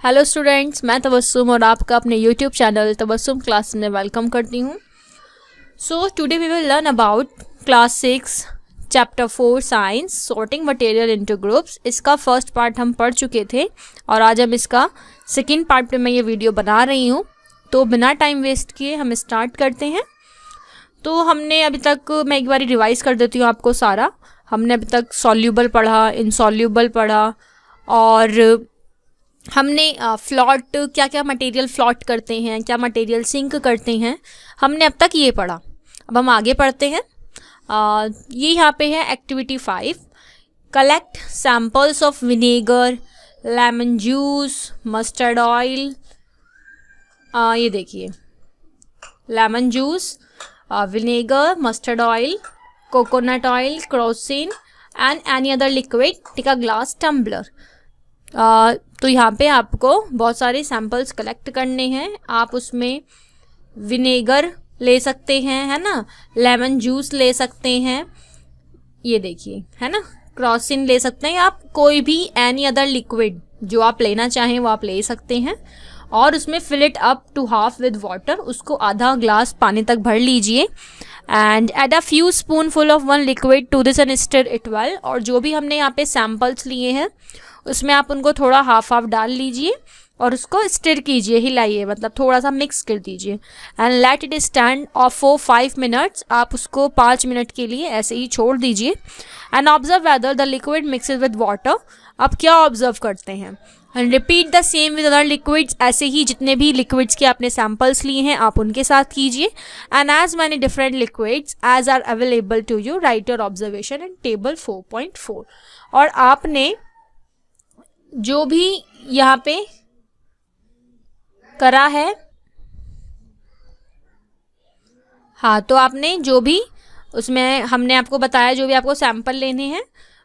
Hello students, मैं तबस्सुम और आपका अपने यूट्यूब चैनल तबस्सुम क्लास में वेलकम करती हूँ। So today we will learn about class 6 chapter 4 science sorting material into groups. इसका फर्स्ट पार्ट हम पढ़ चुके थे और आज हम इसका सेकेंड पार्ट में मैं ये वीडियो बना रही हूँ। तो बिना टाइम वेस्ट किए हम स्टार्ट करते हैं। तो हमने अभी तक, मैं एक बार रिवाइज़ कर देती हूँ आपको सारा। हमने अभी तक सॉल्यूबल पढ़ा, इनसॉल्यूबल पढ़ा और हमने फ्लॉट, क्या क्या मटेरियल फ्लॉट करते हैं, क्या मटेरियल सिंक करते हैं, हमने अब तक ये पढ़ा। अब हम आगे पढ़ते हैं। ये यहाँ पे है activity 5। Collect samples of vinegar, lemon juice, mustard oil. ये देखिए, lemon juice, vinegar, mustard oil, coconut oil, kerosene and any other liquid, take a glass tumbler. तो यहाँ पे आपको बहुत सारे सैम्पल्स कलेक्ट करने हैं। आप उसमें विनेगर ले सकते हैं, है ना, लेमन जूस ले सकते हैं, ये देखिए, है ना, क्रोसिन ले सकते हैं। आप कोई भी एनी अदर लिक्विड जो आप लेना चाहें वो आप ले सकते हैं और उसमें fill it up to half with water. उसको आधा ग्लास पानी तक भर लीजिए and add a few spoonful of one liquid to this and stir it well. और जो भी हमने यहाँ पे सैम्पल्स लिए हैं उसमें आप उनको थोड़ा हाफ डाल लीजिए और उसको स्टिर कीजिए, हिलाइए, मतलब थोड़ा सा मिक्स कर दीजिए and let it stand of for 5 minutes. आप उसको 5 मिनट के लिए ऐसे ही छोड़ दीजिए and observe whether the liquid mixes with water. अब क्या ऑब्जर्व करते हैं, and repeat the same with other liquids. ऐसे ही जितने भी लिक्विड्स के आपने सैम्पल्स लिए हैं आप उनके साथ कीजिए and as many different liquids as are available to you write your observation in table 4.4। और आपने जो भी यहाँ पे करा है, हाँ, तो आपने जो भी उसमें हमने आपको बताया, जो भी आपको सैंपल लेने हैं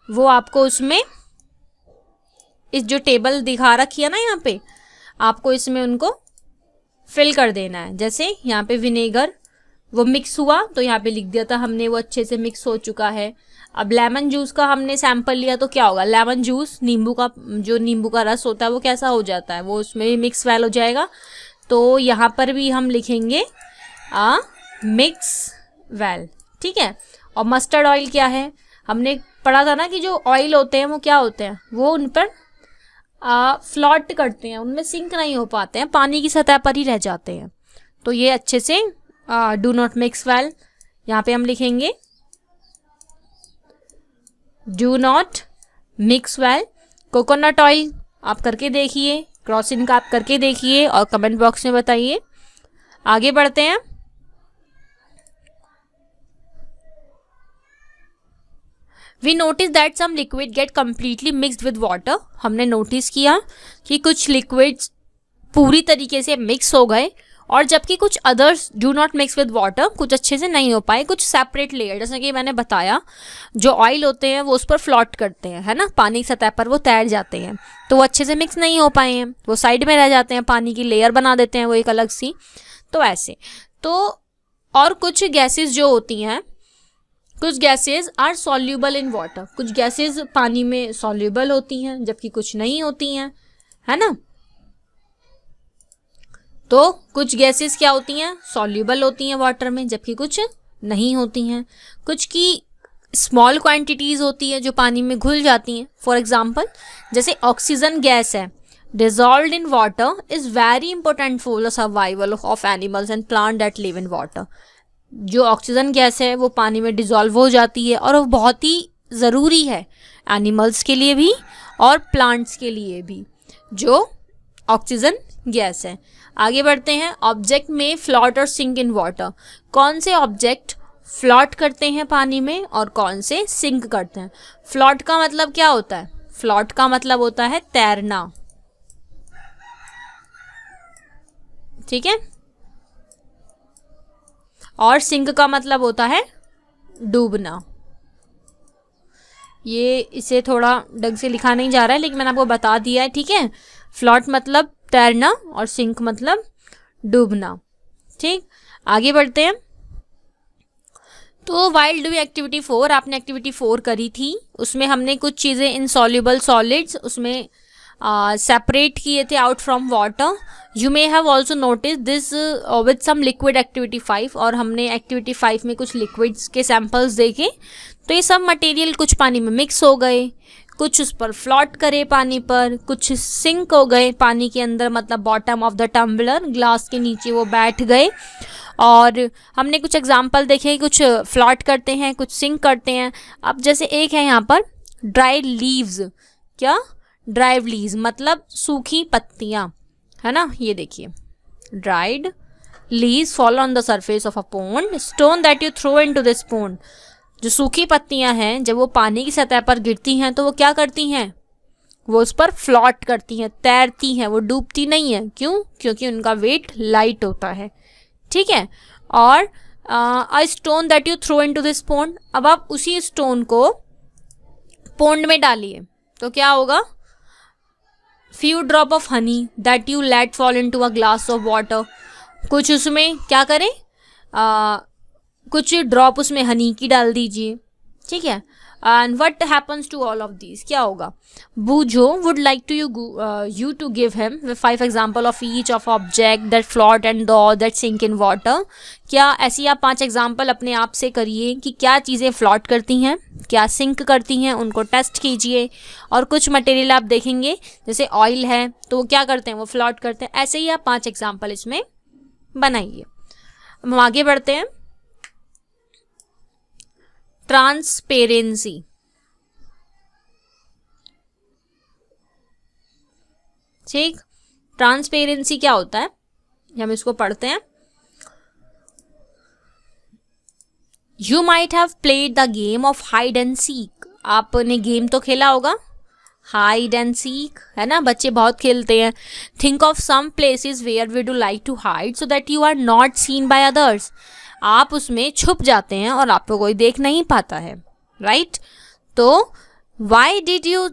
वो आपको उसमें इस जो टेबल दिखा रखी है ना यहाँ पे, आपको इसमें उनको फिल कर देना है। जैसे यहाँ पे विनेगर वो मिक्स हुआ तो यहाँ पे लिख दिया था हमने, वो अच्छे से मिक्स हो चुका है। अब लेमन जूस का हमने सैंपल लिया तो क्या होगा, लेमन जूस, नींबू का जो नींबू का रस होता है वो कैसा हो जाता है, वो उसमें भी मिक्स वेल हो जाएगा। तो यहाँ पर भी हम लिखेंगे मिक्स वेल, ठीक है। और मस्टर्ड ऑयल क्या है, हमने पढ़ा था ना कि जो ऑयल होते हैं वो क्या होते हैं, वो उन पर फ्लॉट करते हैं, उनमें सिंक नहीं हो पाते हैं, पानी की सतह पर ही रह जाते हैं। तो ये अच्छे से डू नॉट मिक्स वेल, यहाँ पे हम लिखेंगे do not mix well. Coconut oil आप करके देखिए, क्रोसिन का आप करके देखिए और कमेंट बॉक्स में बताइए। आगे बढ़ते हैं। We notice that some liquid get completely mixed with water। हमने नोटिस किया कि कुछ लिक्विड्स पूरी तरीके से मिक्स हो गए और जबकि कुछ others do not mix with water, कुछ अच्छे से नहीं हो पाए, कुछ सेपरेट लेयर, जैसे कि मैंने बताया जो ऑयल होते हैं वो उस पर फ्लॉट करते हैं, है ना, पानी की सतह पर वो तैर जाते हैं, तो वो अच्छे से मिक्स नहीं हो पाए हैं, वो साइड में रह जाते हैं, पानी की लेयर बना देते हैं वो एक अलग सी। तो ऐसे तो और कुछ गैसेस जो होती हैं, कुछ gases are soluble in water, कुछ गैसेस पानी में सॉल्यूबल होती हैं जबकि कुछ नहीं होती हैं, है ना। तो कुछ गैसेस क्या होती हैं, सॉल्यूबल होती हैं वाटर में जबकि कुछ नहीं होती हैं। कुछ की स्मॉल क्वांटिटीज होती है जो पानी में घुल जाती हैं। फॉर एग्जांपल जैसे ऑक्सीजन गैस है, dissolved in water, is very important for the survival of animals and plant that live in water. जो ऑक्सीजन गैस है वो पानी में डिजॉल्व हो जाती है और वो बहुत ही ज़रूरी है एनिमल्स के लिए भी और प्लांट्स के लिए भी, जो ऑक्सीजन गैस है। आगे बढ़ते हैं। ऑब्जेक्ट में फ्लॉट और सिंक इन वाटर। कौन से ऑब्जेक्ट फ्लॉट करते हैं पानी में और कौन से सिंक करते हैं। फ्लॉट का मतलब क्या होता है, फ्लॉट का मतलब होता है तैरना, ठीक है, और सिंक का मतलब होता है डूबना। ये इसे थोड़ा ढंग से लिखा नहीं जा रहा है लेकिन मैंने आपको बता दिया है, ठीक है। फ्लॉट मतलब तैरना और सिंक मतलब डूबना, ठीक। आगे बढ़ते हैं। तो वाइल डू एक्टिविटी 4, आपने एक्टिविटी 4 करी थी, उसमें हमने कुछ चीज़ें इनसॉल्युबल सॉलिड्स, उसमें सेपरेट किए थे out from water. You may have also notice this with some liquid activity 5, और हमने एक्टिविटी 5 में कुछ लिक्विड्स के सैम्पल्स देखे. तो ये सब मटेरियल कुछ पानी में मिक्स हो गए, कुछ उस पर फ्लॉट करे पानी पर, कुछ सिंक हो गए पानी के अंदर, मतलब bottom of the tumbler, glass के नीचे वो बैठ गए. और हमने कुछ एग्जाम्पल देखे, कुछ फ्लॉट करते हैं, कुछ सिंक करते हैं. अब जैसे एक है यहाँ पर ड्राई लीव्स. क्या? ड्राई लीव्स मतलब सूखी पत्तियाँ, है ना. ये देखिए, dried leaves fall on the surface of a pond, stone that you throw into this pond. जो सूखी पत्तियां हैं जब वो पानी की सतह पर गिरती हैं तो वो क्या करती हैं? वो उस पर फ्लॉट करती हैं, तैरती हैं, वो डूबती नहीं है. क्यों? क्योंकि उनका वेट लाइट होता है. ठीक है. और a stone that you throw into this pond. अब आप उसी स्टोन को पोंड में डालिए तो क्या होगा? Few drop of honey that you let fall into a glass of water. कुछ उसमें क्या करें? कुछ ड्रॉप उसमें हनी की डाल दीजिए. ठीक है. And what happens to all of these? क्या होगा? बूझो would like to you to give him 5 example of each of object that float and those that sink in water. क्या ऐसी आप 5 एग्जाम्पल अपने आप से करिए कि क्या चीज़ें फ्लॉट करती हैं, क्या सिंक करती हैं, उनको टेस्ट कीजिए. और कुछ मटेरियल आप देखेंगे जैसे ऑयल है तो वो क्या करते हैं? वो फ्लॉट करते हैं. ऐसे ही आप 5 एग्जाम्पल इसमें बनाइए. हम आगे बढ़ते हैं. ट्रांसपेरेंसी. ठीक. ट्रांसपेरेंसी क्या होता है? हम इसको पढ़ते हैं. You might have played the game of hide and seek. आपने गेम तो खेला होगा, हाइड एंड सीक, है ना. बच्चे बहुत खेलते हैं. Think of some places where we do like to hide so that you are not seen by others. आप उसमें छुप जाते हैं और आपको कोई देख नहीं पाता है. राइट. तो why did you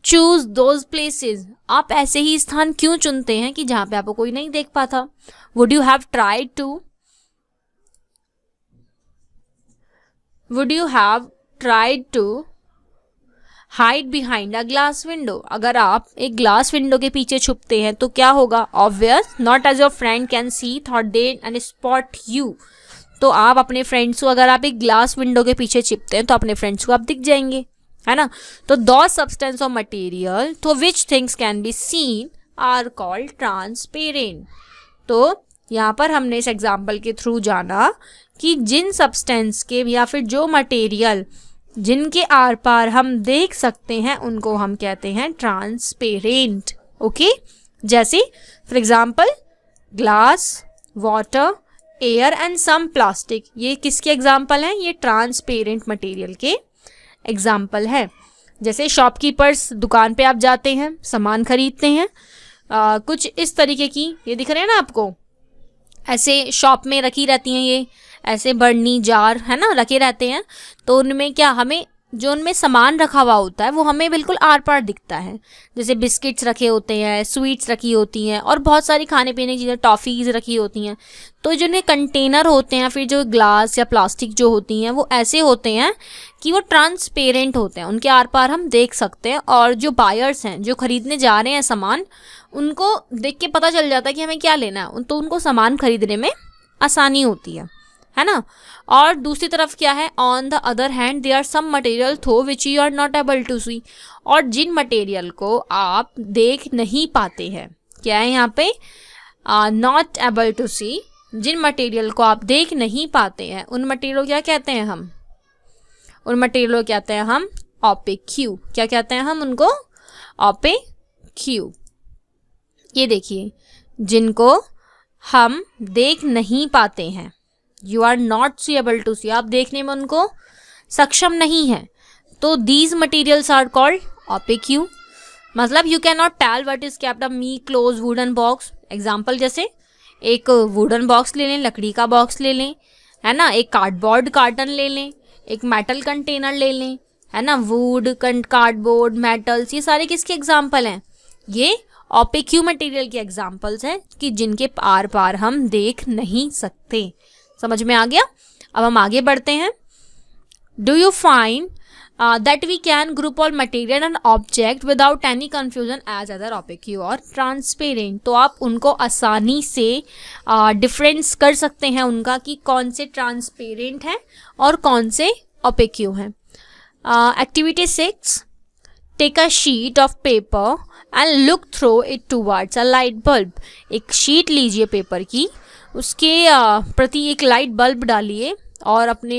choose those places? आप ऐसे ही स्थान क्यों चुनते हैं कि जहां पे आपको कोई नहीं देख पाता? Would you have tried to hide behind a glass window. अगर आप एक ग्लास विंडो के पीछे छुपते हैं तो क्या होगा? Obvious, not as your friend can see through the and spot you. तो आप अपने फ्रेंड्स को, अगर आप एक ग्लास विंडो के पीछे छिपते हैं तो अपने फ्रेंड्स को आप दिख जाएंगे, है ना. तो दो substance of material to which things can be seen are called transparent. तो यहाँ पर हमने इस एग्जाम्पल के थ्रू जाना कि जिन सब्सटेंस के या फिर जो मटेरियल जिनके आर पार हम देख सकते हैं उनको हम कहते हैं ट्रांसपेरेंट. ओके. जैसे for example glass, water, air and some plastic. ये किसके एग्जाम्पल हैं? ये ट्रांसपेरेंट मटेरियल के एग्जाम्पल है. जैसे शॉपकीपर्स, दुकान पे आप जाते हैं, सामान खरीदते हैं, कुछ इस तरीके की, ये दिख रहे हैं ना आपको, ऐसे शॉप में रखी रहती हैं, ये ऐसे बर्नी जार, है ना, रखे रहते हैं. तो उनमें क्या, हमें जो उनमें सामान रखा हुआ होता है वो हमें बिल्कुल आर पार दिखता है. जैसे बिस्किट्स रखे होते हैं, स्वीट्स रखी होती हैं और बहुत सारी खाने पीने की चीज़ें, टॉफ़ीज़ रखी होती हैं. तो जो इन्हें कंटेनर होते हैं, फिर जो ग्लास या प्लास्टिक जो होती हैं, वो ऐसे होते हैं कि वो ट्रांसपेरेंट होते हैं, उनके आर पार हम देख सकते हैं. और जो बायर्स हैं, जो खरीदने जा रहे हैं सामान, उनको देख के पता चल जाता है कि हमें क्या लेना है, तो उनको सामान खरीदने में आसानी होती है ना. और दूसरी तरफ क्या है? On the other hand there are some material though which you are not able to see. और जिन मटेरियल को आप देख नहीं पाते हैं, क्या है यहाँ पे? Not able to see. जिन मटेरियल को आप देख नहीं पाते हैं उन मटेरियल क्या कहते हैं हम? उन मटेरियल कहते हैं हम ओपेक्यू. क्या कहते हैं हम उनको? ओपेक्यू. ये देखिए, जिनको हम देख नहीं पाते हैं, you are not see able to see, आप देखने में उनको सक्षम नहीं है, तो these materials are called opaque. मतलब you can not tell what is kept a me close wooden box. Example, जैसे एक वुडन बॉक्स ले लें, लकड़ी का बॉक्स ले लें, है ना, एक कार्डबोर्ड कार्टन ले लें, एक मेटल कंटेनर ले लें, है ना. वुड, कार्डबोर्ड, मेटल्स, ये सारे किसके एग्जाम्पल हैं? ये ओपेक्यू मटेरियल के एग्जाम्पल्स हैं कि जिनके आर पार हम देख नहीं सकते. समझ में आ गया? अब हम आगे बढ़ते हैं. Do you find that we can group all material and object without any confusion as either opaque or transparent. तो आप उनको आसानी से डिफरेंस कर सकते हैं उनका कि कौन से ट्रांसपेरेंट हैं और कौन से opaque हैं. Activity 6, take a sheet of paper and look through it towards a light bulb. एक शीट लीजिए पेपर की, उसके प्रति एक लाइट बल्ब डालिए और अपने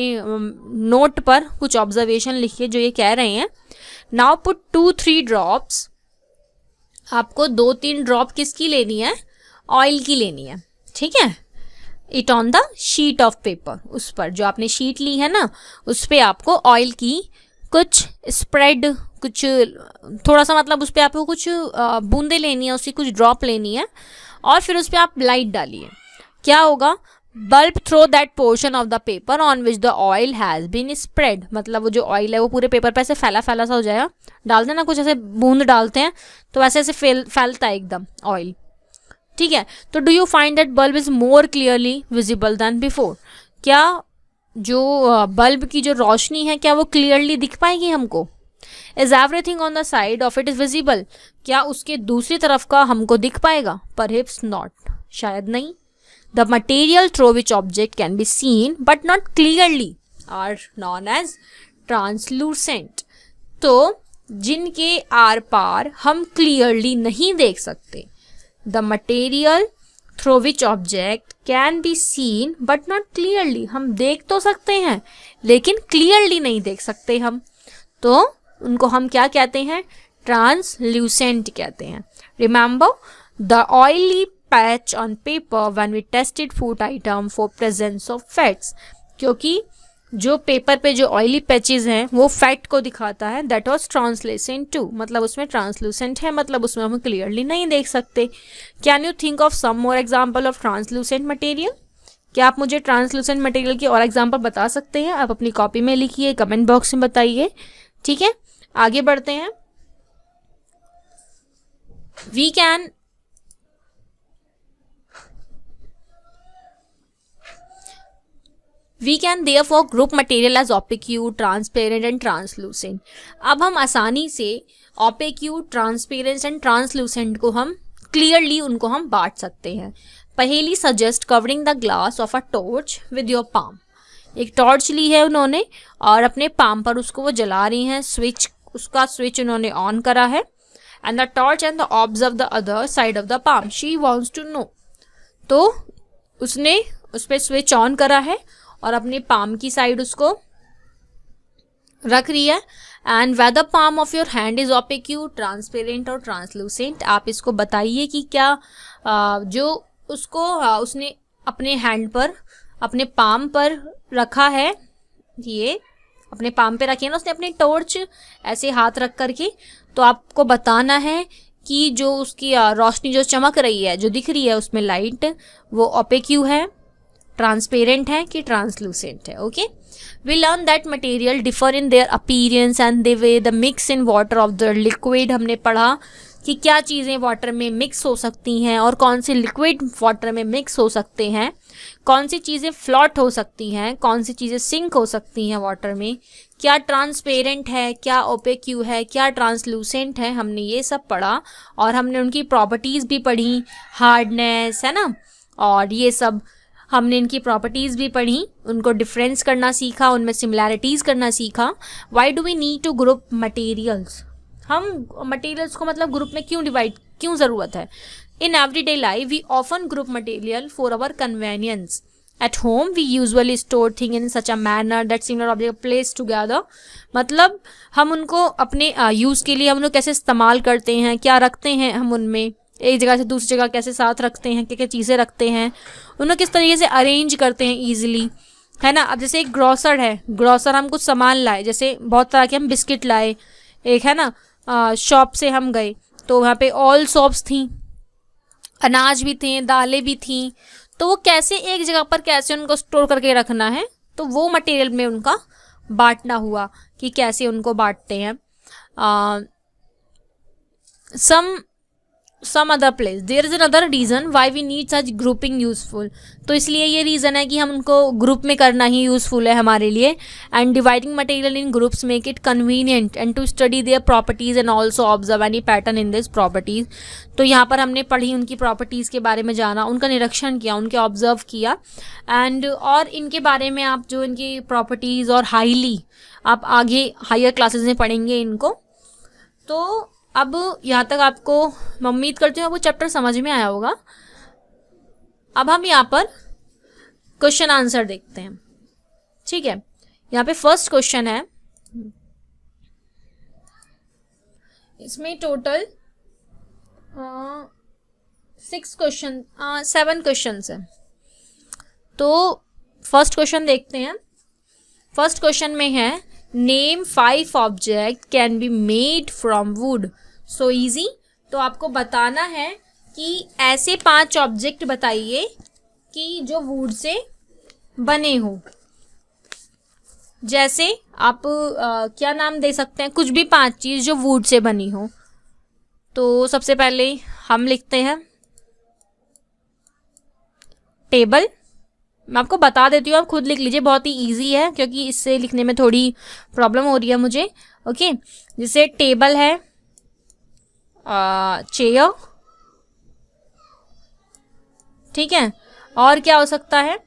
नोट पर कुछ ऑब्जर्वेशन लिखिए जो ये कह रहे हैं. Now put 2-3 drops. आपको 2-3 ड्रॉप किसकी लेनी है? ऑयल की लेनी है. ठीक है. It on the sheet of paper. उस पर जो आपने शीट ली है ना, उस पर आपको ऑयल की कुछ स्प्रेड, कुछ थोड़ा सा मतलब उस पर आपको कुछ बूंदे लेनी है, उसकी कुछ ड्रॉप लेनी है और फिर उस पर आप लाइट डालिए. क्या होगा? Bulb through that portion of the paper on which the oil has been spread. मतलब वो जो ऑयल है वो पूरे पेपर पे ऐसे फैला फैला सा हो जाएगा. डालते हैं ना कुछ ऐसे बूंद डालते हैं तो ऐसे ऐसे फैलता है एकदम ऑयल. ठीक है. तो do you find that bulb is more clearly visible then before. क्या जो बल्ब की जो रोशनी है क्या वो क्लियरली दिख पाएगी हमको? Is everything on the side of it is visible. क्या उसके दूसरी तरफ का हमको दिख पाएगा? Perhaps not. शायद नहीं. The material through which object can be seen but not clearly are known as translucent. तो जिनके आर पार हम clearly नहीं देख सकते, the material through which object can be seen but not clearly. हम देख तो सकते हैं लेकिन clearly नहीं देख सकते हम, तो उनको हम क्या कहते हैं? Translucent कहते हैं. Remember the oily patch on paper when we tested food item for presence of fats. क्योंकि जो पेपर पे जो ऑयली पैचेस हैं वो फैट को दिखाता है. That was translucent too. मतलब उसमें ट्रांसलूसेंट है, मतलब उसमें हम क्लियरली नहीं देख सकते. Can you think of some more example of translucent material? क्या आप मुझे ट्रांसलूसेंट मटेरियल की और एग्जाम्पल बता सकते हैं? आप अपनी कॉपी में लिखिए, कमेंट बॉक्स में बताइए. ठीक है. आगे बढ़ते हैं. We can therefore group material as opaque, transparent and translucent. अब हम आसानी से opaque, transparent and translucent को हम clearly उनको हम बांट सकते हैं. पहली suggest covering the glass of a torch with your palm. एक टॉर्च ली है उन्होंने और अपने पाम पर उसको वो जला रही हैं. उसका स्विच उन्होंने ऑन करा है. And the torch and the orbs of the other side of the palm. She wants to know. तो उसने उस पर स्विच ऑन करा है और अपने पाम की साइड उसको रख रही है. And whether palm of your hand is opaque, transparent और ट्रांसलूसेंट. आप इसको बताइए कि क्या जो उसको उसने अपने हैंड पर, अपने पाम पर रखा है, ये अपने पाम पे रखी है ना उसने अपनी टॉर्च ऐसे हाथ रख करके, तो आपको बताना है कि जो उसकी रोशनी जो चमक रही है, जो दिख रही है उसमें लाइट, वो opaque है, ट्रांसपेरेंट है कि ट्रांसलूसेंट है. Okay. We learn that material differ in their appearance and the way they mix in water of the liquid. हमने पढ़ा कि क्या चीज़ें वाटर में मिक्स हो सकती हैं और कौन से लिक्विड वाटर में मिक्स हो सकते हैं, कौन सी चीज़ें फ्लोट हो सकती हैं, कौन सी चीज़ें सिंक हो सकती हैं वाटर में, क्या ट्रांसपेरेंट है, क्या opaque है, क्या ट्रांसलूसेंट है. हमने ये सब पढ़ा और हमने उनकी प्रॉपर्टीज़ भी पढ़ी, हार्डनेस है ना, और ये सब हमने इनकी प्रॉपर्टीज़ भी पढ़ी, उनको डिफरेंस करना सीखा, उनमें सिमिलैरिटीज़ करना सीखा. Why do we need to group materials? हम मटेरियल्स को मतलब ग्रुप में क्यों डिवाइड, क्यों ज़रूरत है? In everyday life we often group material for our convenience. At home we usually store thing in such a manner that similar object place together. मतलब हम उनको अपने यूज़ के लिए हम लोग कैसे इस्तेमाल करते हैं, क्या रखते हैं हम उनमें, एक जगह से दूसरी जगह कैसे साथ रखते हैं, क्या क्या चीज़ें रखते हैं, उन्हें किस तरीके से अरेंज करते हैं ईजिली, है ना. अब जैसे एक ग्रॉसर है, ग्रॉसर हम कुछ सामान लाए, जैसे बहुत तरह के हम बिस्किट लाए, एक है ना शॉप से हम गए तो वहाँ पे ऑल सॉप्स थी, अनाज भी थे, दालें भी थी, तो वो कैसे एक जगह पर कैसे उनको स्टोर करके रखना है, तो वो मटेरियल में उनका बांटना हुआ कि कैसे उनको बांटते हैं. सम some other place. There is another reason why we need such grouping useful. तो इसलिए ये रीज़न है कि हम उनको ग्रुप में करना ही यूज़फुल है हमारे लिए. And dividing material in groups make it convenient and to study their properties and also observe any pattern in this properties. तो यहाँ पर हमने पढ़ी, उनकी प्रॉपर्टीज़ के बारे में जाना, उनका निरीक्षण किया, उनके ऑब्जर्व किया. एंड और इनके बारे में आप जो इनकी प्रॉपर्टीज़ और हाईली आप आगे हायर क्लासेस में पढ़ेंगे इनको. तो अब यहाँ तक आपको मैं उम्मीद करती हूँ आपको चैप्टर समझ में आया होगा. अब हम यहाँ पर क्वेश्चन आंसर देखते हैं. ठीक है, यहाँ पे फर्स्ट क्वेश्चन है. इसमें टोटल 7 क्वेश्चन है. तो फर्स्ट क्वेश्चन देखते हैं. फर्स्ट क्वेश्चन में है name 5 object can be made from would. So easy. तो आपको बताना है कि ऐसे 5 ऑब्जेक्ट बताइए कि जो वुड से बने हो. जैसे आप क्या नाम दे सकते हैं, कुछ भी 5 चीज़ जो वुड से बनी हो. तो सबसे पहले हम लिखते हैं टेबल. मैं आपको बता देती हूँ, आप खुद लिख लीजिए, बहुत ही इजी है क्योंकि इससे लिखने में थोड़ी प्रॉब्लम हो रही है मुझे. ओके, जैसे टेबल है, चेयर. ठीक है, और क्या हो सकता है,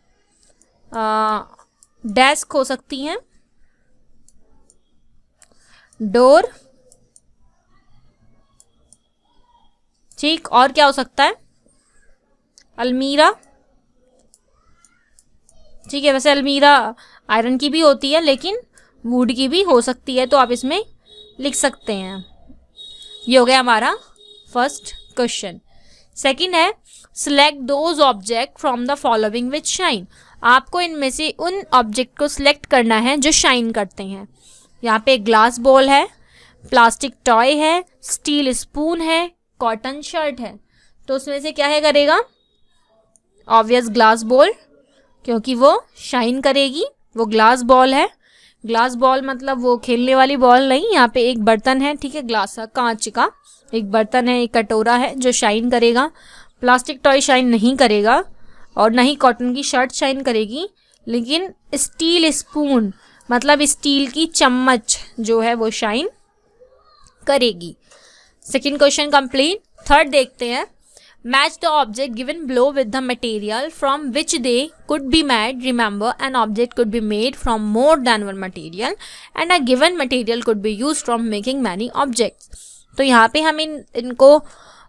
डेस्क हो सकती है, डोर. ठीक, और क्या हो सकता है, अलमीरा. ठीक है, वैसे अलमीरा आयरन की भी होती है लेकिन वुड की भी हो सकती है, तो आप इसमें लिख सकते हैं. ये हो गया हमारा फर्स्ट क्वेश्चन. सेकंड है select those object from the following which shine. आपको इनमें से उन ऑब्जेक्ट को सिलेक्ट करना है जो शाइन करते हैं. यहाँ पे ग्लास बॉल है, प्लास्टिक टॉय है, स्टील स्पून है, कॉटन शर्ट है. तो उसमें से क्या है करेगा, ऑब्वियस ग्लास बॉल, क्योंकि वो शाइन करेगी. वो ग्लास बॉल है. ग्लास बॉल मतलब वो खेलने वाली बॉल नहीं. यहाँ पे एक बर्तन है, ठीक है, ग्लास का, कांच का एक बर्तन है, एक कटोरा है जो शाइन करेगा. प्लास्टिक टॉय शाइन नहीं करेगा और ना ही कॉटन की शर्ट शाइन करेगी. लेकिन स्टील स्पून मतलब स्टील की चम्मच जो है वो शाइन करेगी. Second question complete. थर्ड देखते हैं. Match the object given below with the material from which they could be made. Remember, an object could be made from more than one material and a given material could be used from making many objects. तो यहाँ पे हम इनको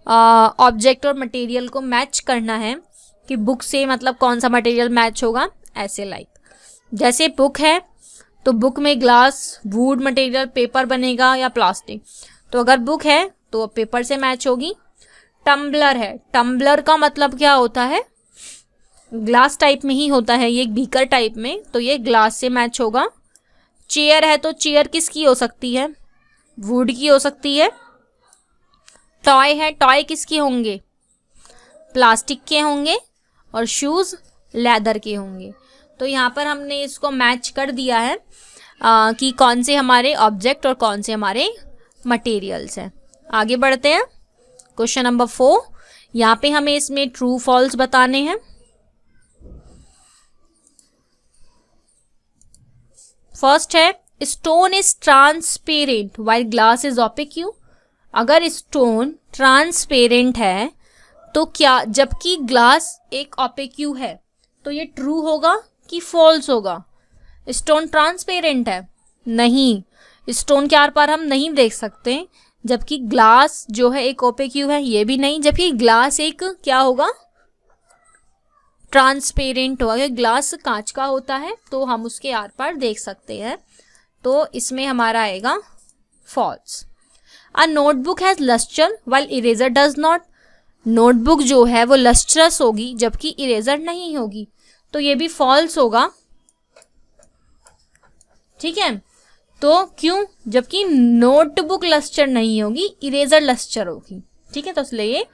object और material को match करना है कि बुक से मतलब कौन सा मटेरियल मैच होगा. ऐसे लाइक जैसे बुक है तो बुक में ग्लास, वुड मटेरियल, पेपर बनेगा या प्लास्टिक. तो अगर बुक है तो पेपर से मैच होगी. टम्बलर है, टम्बलर का मतलब क्या होता है, ग्लास टाइप में ही होता है, ये एक बीकर टाइप में, तो ये ग्लास से मैच होगा. चेयर है तो चेयर किसकी हो सकती है, वुड की हो सकती है. टॉय है, टॉय किसके होंगे, प्लास्टिक के होंगे. और शूज़ लेदर के होंगे. तो यहाँ पर हमने इसको मैच कर दिया है कि कौन से हमारे ऑब्जेक्ट और कौन से हमारे मटेरियल्स हैं. आगे बढ़ते हैं. Question number 4. यहाँ पे हमें इसमें ट्रू फॉल्स बताने हैं. फर्स्ट है stone is transparent while glass is opaque. अगर स्टोन ट्रांसपेरेंट है तो क्या, जबकि ग्लास एक ओपेक्यू है, तो ये ट्रू होगा कि फॉल्स होगा. स्टोन ट्रांसपेरेंट है, नहीं, स्टोन के आर पार हम नहीं देख सकते, जबकि ग्लास जो है एक ओपेक्यू है, ये भी नहीं, जबकि ग्लास एक क्या होगा, ट्रांसपेरेंट होगा. ग्लास कांच का होता है तो हम उसके आर पार देख सकते हैं, तो इसमें हमारा आएगा false. A notebook has lustre while eraser does not. Notebook जो है वो लस्ट्रस होगी जबकि इरेजर नहीं होगी, तो ये भी फॉल्स होगा. ठीक है, तो क्यों, जबकि नोटबुक लस्टर नहीं होगी, इरेजर लस्टर होगी. ठीक है, तो इसलिए ये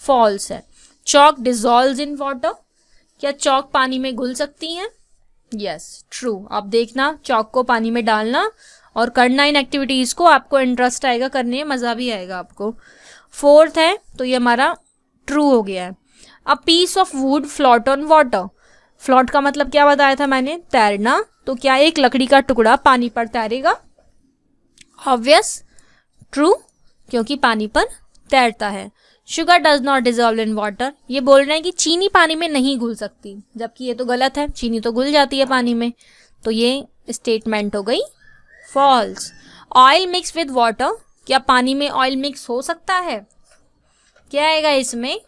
फॉल्स है. चॉक डिजॉल्व्स इन वाटर. क्या चॉक पानी में घुल सकती हैं, यस, ट्रू. आप देखना चॉक को पानी में डालना और करना इन एक्टिविटीज़ को, आपको इंटरेस्ट आएगा करने में, मज़ा भी आएगा आपको। फोर्थ है तो ये हमारा ट्रू हो गया है। A piece of wood float on water. Float का मतलब क्या बताया था मैंने, तैरना। तो क्या एक लकड़ी का टुकड़ा पानी पर तैरेगा? ऑब्वियस ट्रू, क्योंकि पानी पर तैरता है। Sugar does not dissolve in water. ये बोल रहे हैं कि चीनी पानी में नहीं घुल सकती, जबकि ये तो गलत है, चीनी तो घुल जाती है पानी में। तो ये स्टेटमेंट हो गई false. Oil mix with water. क्या पानी में ऑयल मिक्स हो सकता है? क्या आएगा इसमें?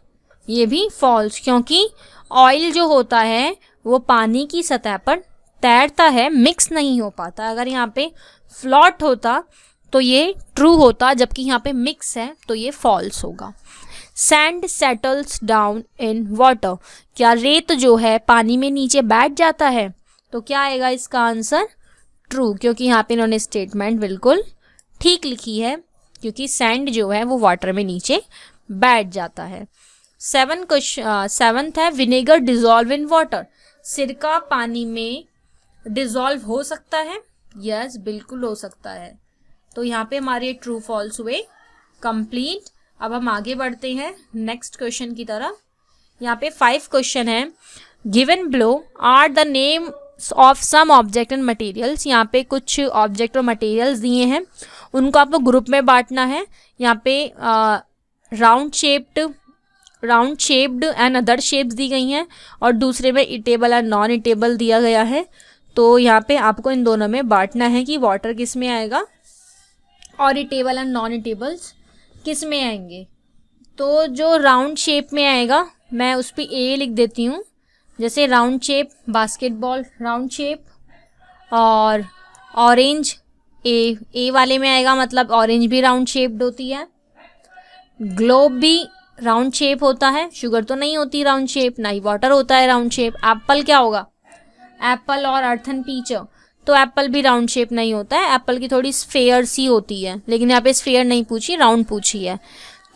ये भी फॉल्स, क्योंकि ऑयल जो होता है वो पानी की सतह पर तैरता है, मिक्स नहीं हो पाता। अगर यहाँ पे फ्लॉट होता तो ये ट्रू होता, जबकि यहाँ पे मिक्स है तो ये फॉल्स होगा। Sand settles down in water. क्या रेत जो है पानी में नीचे बैठ जाता है? तो क्या आएगा इसका आंसर? ट्रू, क्योंकि यहाँ पे इन्होंने स्टेटमेंट बिल्कुल ठीक लिखी है, क्योंकि सैंड जो है वो वाटर में नीचे बैठ जाता है। सेवंथ है विनेगर डिजॉल्व इन वाटर। सिरका पानी में डिजॉल्व हो सकता है? यस, बिल्कुल हो सकता है। तो यहाँ पे हमारे ट्रू फॉल्स हुए कंप्लीट। अब हम आगे बढ़ते हैं नेक्स्ट क्वेश्चन की तरफ। यहाँ पे 5 क्वेश्चन है। Given below are the name of some object and materials. यहाँ पे कुछ ऑब्जेक्ट और मटेरियल्स दिए हैं, उनको आपको ग्रुप में बांटना है। यहाँ पे round shaped and other shapes दी गई हैं, और दूसरे में इटेबल एंड नॉन इटेबल दिया गया है। तो यहाँ पे आपको इन दोनों में बांटना है कि वाटर किस में आएगा और इटेबल एंड नॉन इटेबल्स किस में आएंगे। तो जो राउंड शेप में आएगा मैं उस पर ए लिख देती हूँ। जैसे round shape, basketball round shape, और ऑरेंज ए वाले में आएगा, मतलब ऑरेंज भी राउंड शेप्ड होती है। ग्लोब भी राउंड शेप होता है, शुगर तो नहीं होती राउंड शेप, ना ही वाटर होता है राउंड शेप। एप्पल क्या होगा? एप्पल और अर्थन पीच, तो एप्पल भी राउंड शेप नहीं होता है, एप्पल की थोड़ी स्फेयर सी होती है, लेकिन यहाँ पे स्फेयर नहीं पूछी, राउंड पूछी है।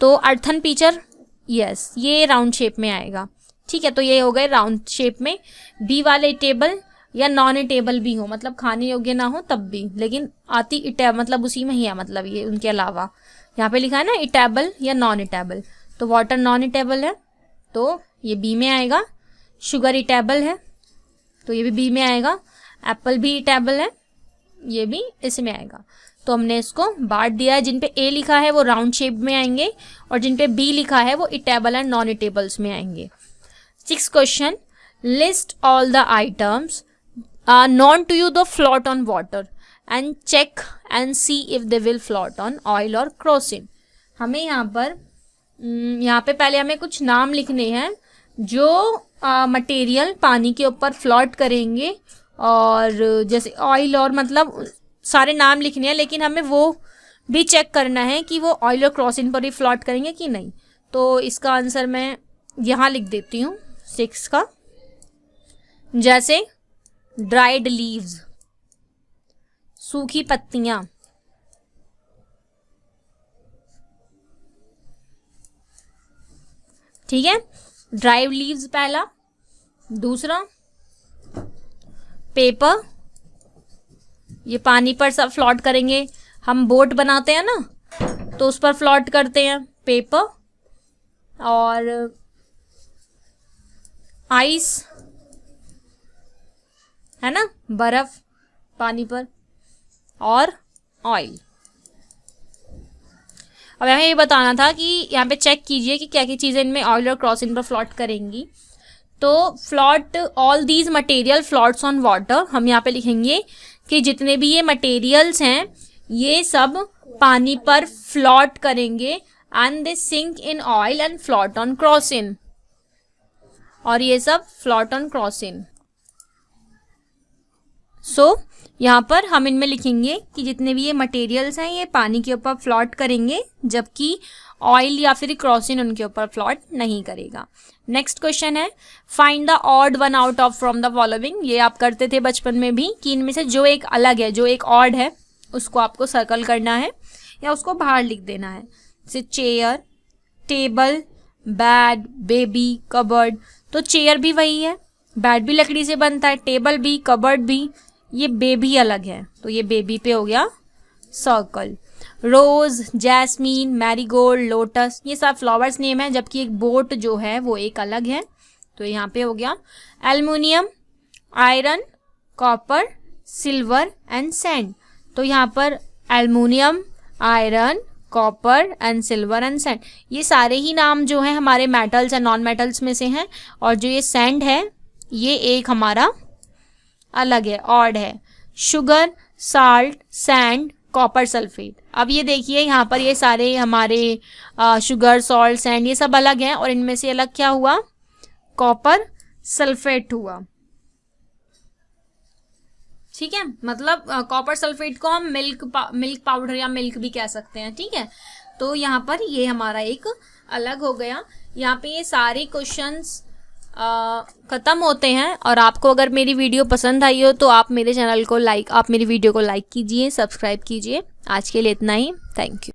तो अर्थन पीचर, यस, ये राउंड शेप में आएगा। ठीक है, तो ये हो गए राउंड शेप में। बी वाले इटेबल या नॉन इटेबल भी हो, मतलब खाने योग्य ना हो तब भी, लेकिन आती इटेबल मतलब उसी में ही है, मतलब ये उनके अलावा। यहाँ पे लिखा है ना इटेबल या नॉन इटेबल, तो वाटर नॉन इटेबल है तो ये बी में आएगा। शुगर इटेबल है तो ये भी बी में आएगा। एप्पल भी इटेबल है, ये भी इसमें आएगा। तो हमने इसको बांट दिया है, जिन पे ए लिखा है वो राउंड शेप में आएंगे, और जिन पे बी लिखा है वो इटेबल एंड नॉन इटेबल्स में आएंगे। 6th question, list all the items known to you the float on water and check and see if they will float on oil और क्रोसिन। हमें यहाँ पे पहले हमें कुछ नाम लिखने हैं जो मटेरियल पानी के ऊपर फ्लोट करेंगे, और जैसे ऑयल और मतलब सारे नाम लिखने हैं, लेकिन हमें वो भी चेक करना है कि वो ऑयल और क्रोसिन पर ही फ्लोट करेंगे कि नहीं। तो इसका आंसर मैं यहाँ लिख देती हूँ 6 का। जैसे ड्राइड लीव्स, सूखी पत्तियां, ठीक है, ड्राइड लीव्स पहला। दूसरा पेपर, ये पानी पर सब फ्लोट करेंगे। हम बोट बनाते हैं ना तो उस पर फ्लोट करते हैं पेपर। और आइस है ना, बर्फ पानी पर। और ऑयल। अब हमें ये बताना था कि यहाँ पे चेक कीजिए कि क्या क्या चीज़ें इनमें ऑयल और क्रोसिन पर फ्लोट करेंगी। तो float all these material floats on water, हम यहाँ पे लिखेंगे कि जितने भी ये मटेरियल्स हैं ये सब पानी पर फ्लोट करेंगे, and they sink in oil and float on kerosene, और ये सब फ्लोट ऑन क्रोसिन। सो यहाँ पर हम इनमें लिखेंगे कि जितने भी ये मटेरियल्स हैं ये पानी के ऊपर फ्लोट करेंगे, जबकि ऑयल या फिर क्रोसिन उनके ऊपर फ्लोट नहीं करेगा। नेक्स्ट क्वेश्चन है, find the odd one out of from the following. ये आप करते थे बचपन में भी कि इनमें से जो एक अलग है, जो एक ऑड है, उसको आपको सर्कल करना है या उसको बाहर लिख देना है। जैसे chair, table, bed, baby, cupboard. तो चेयर भी वही है, बेड भी लकड़ी से बनता है, टेबल भी, कबर्ड भी। ये बेबी अलग है तो ये बेबी पे हो गया सर्कल। रोज, जैस्मीन, मैरीगोल्ड, लोटस, ये सब फ्लावर्स नेम है, जबकि एक बोट जो है वो एक अलग है। तो यहाँ पे हो गया aluminium, iron, copper, silver and sand. तो यहाँ पर aluminium, iron, copper and silver and sand, ये सारे ही नाम जो हैं हमारे मेटल्स एंड नॉन मेटल्स में से हैं। और जो ये सैंड है ये एक हमारा अलग है, ऑड है। Sugar, salt, sand, copper sulphate. अब ये देखिए यहाँ पर ये सारे हमारे शुगर, सॉल्ट, सैंड ये सब अलग हैं, और इनमें से अलग क्या हुआ, कॉपर सल्फेट हुआ। ठीक है, मतलब कॉपर सल्फेट को हम मिल्क पाउडर या मिल्क भी कह सकते हैं। ठीक है, तो यहाँ पर ये हमारा एक अलग हो गया। यहाँ पे ये सारे क्वेश्चंस ख़त्म होते हैं। और आपको अगर मेरी वीडियो पसंद आई हो तो आप मेरे वीडियो को लाइक कीजिए, सब्सक्राइब कीजिए। आज के लिए इतना ही, थैंक यू।